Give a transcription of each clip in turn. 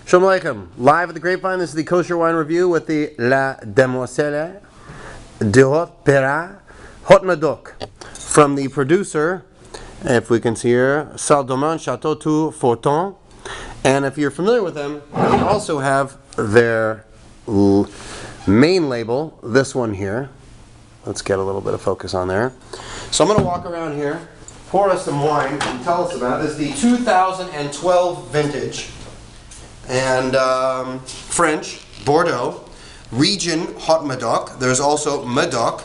Shalom Aleichem. Live at the Grapevine, this is the Kosher Wine Review with the La Demoiselle de Haut Medoc from the producer, if we can see here, Saldomon Chateau Tout Forton. And if you're familiar with them, they also have their main label, this one here. Let's get a little bit of focus on there. So I'm going to walk around here, pour us some wine, and tell us about it. This is the 2012 vintage. And French, Bourdeaux, region Haut Medoc. There's also Medoc,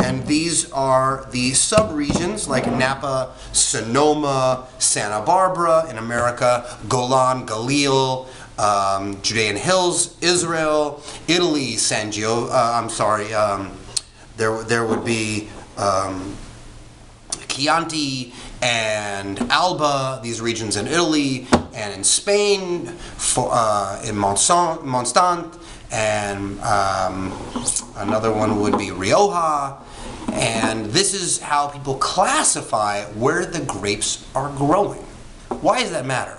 and these are the sub-regions like Napa, Sonoma, Santa Barbara in America, Golan, Galil, Judean Hills, Israel, Italy, there would be Chianti and Alba, these regions in Italy, and in Spain, in Monstant, and another one would be Rioja. And this is how people classify where the grapes are growing. Why does that matter?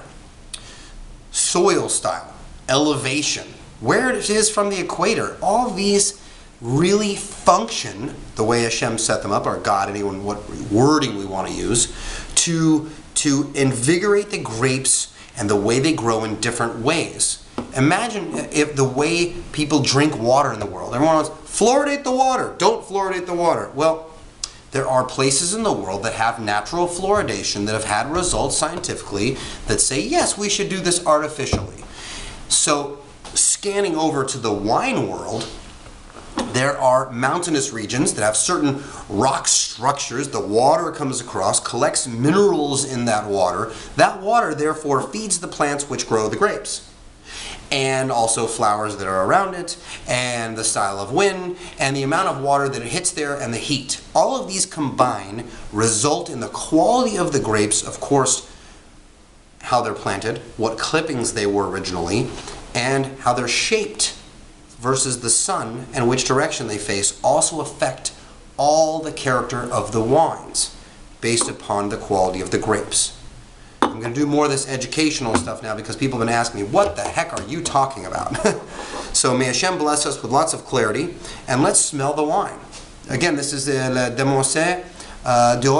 Soil style, elevation, where it is from the equator, all these really function the way Hashem set them up, or God, anyone, what wording we want to use, to invigorate the grapes and the way they grow in different ways. Imagine if the way people drink water in the world. Everyone wants, fluoridate the water, don't fluoridate the water. Well, there are places in the world that have natural fluoridation that have had results scientifically that say, yes, we should do this artificially. So, scanning over to the wine world, there are mountainous regions that have certain rock structures. The water comes across, collects minerals in that water. That water, therefore, feeds the plants which grow the grapes. And also flowers that are around it, and the style of wind, and the amount of water that it hits there, and the heat. All of these combine result in the quality of the grapes, of course, how they're planted, what clippings they were originally, and how they're shaped versus the sun and which direction they face also affect all the character of the wines based upon the quality of the grapes. I'm going to do more of this educational stuff now because people have been asking me, what the heck are you talking about? So may Hashem bless us with lots of clarity, and let's smell the wine. Again, this is the Demoiselle de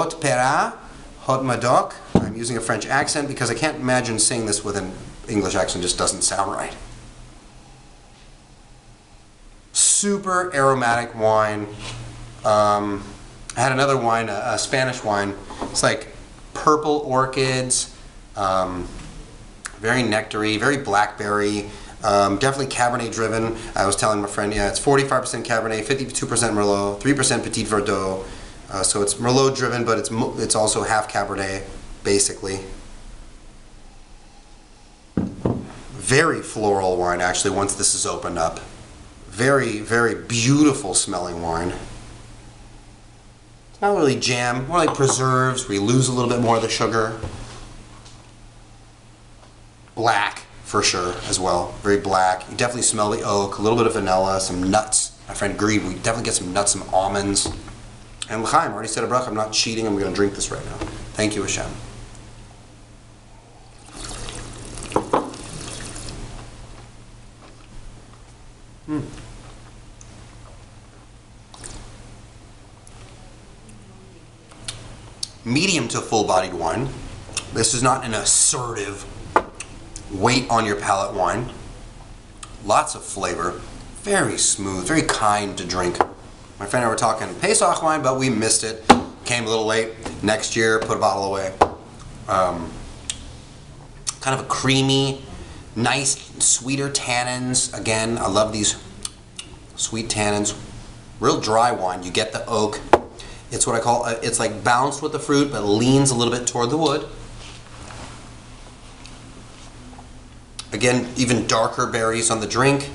Haut Medoc. I'm using a French accent because I can't imagine saying this with an English accent, just doesn't sound right. Super aromatic wine. I had another wine, a Spanish wine. It's like purple orchids, very nectary, very blackberry, definitely Cabernet driven. I was telling my friend, yeah, it's 45% Cabernet, 52% Merlot, 3% Petit Verdot. So it's Merlot driven, but it's also half Cabernet, basically. Very floral wine, actually, once this is opened up. Very, very beautiful smelling wine. It's not really jam, more like preserves, where you lose a little bit more of the sugar. Black, for sure, as well. Very black. You definitely smell the oak, a little bit of vanilla, some nuts. My friend agreed, we definitely get some nuts, some almonds. And l'chaim, I already said a bracha, I'm not cheating, I'm going to drink this right now. Thank you, Hashem. Medium to full-bodied wine. This is not an assertive, weight on your palate wine. Lots of flavor. Very smooth, very kind to drink. My friend and I were talking Pesach wine, but we missed it. Came a little late. Next year, put a bottle away. Kind of a creamy, nice, sweeter tannins. Again, I love these sweet tannins. Real dry wine. You get the oak. It's what I call, it's like balanced with the fruit, but leans a little bit toward the wood. Again, even darker berries on the drink,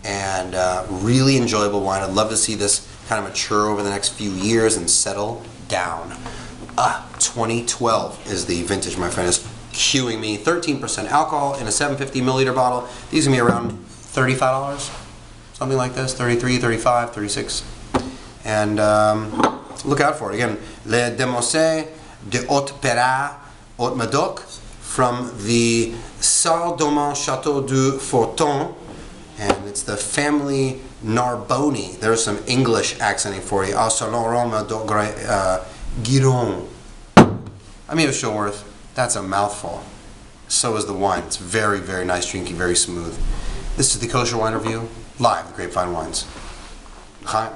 and really enjoyable wine. I'd love to see this kind of mature over the next few years and settle down. 2012 is the vintage, my friend is queuing me. 13% alcohol in a 750 milliliter bottle. These are going to be around $35, something like this, 33, 35, 36. And look out for it. Again, Le Demoiselle de Haut Medoc from the Saint-Domingue Chateau du Forton, and it's the family Narboni. There's some English accenting for you. Haut Medoc Bordeaux. I'm Yehoshua Werth. That's a mouthful. So is the wine. It's very, very nice drinking, very smooth. This is the Kosher Wine Review, live at Grapevine Wines. Hi.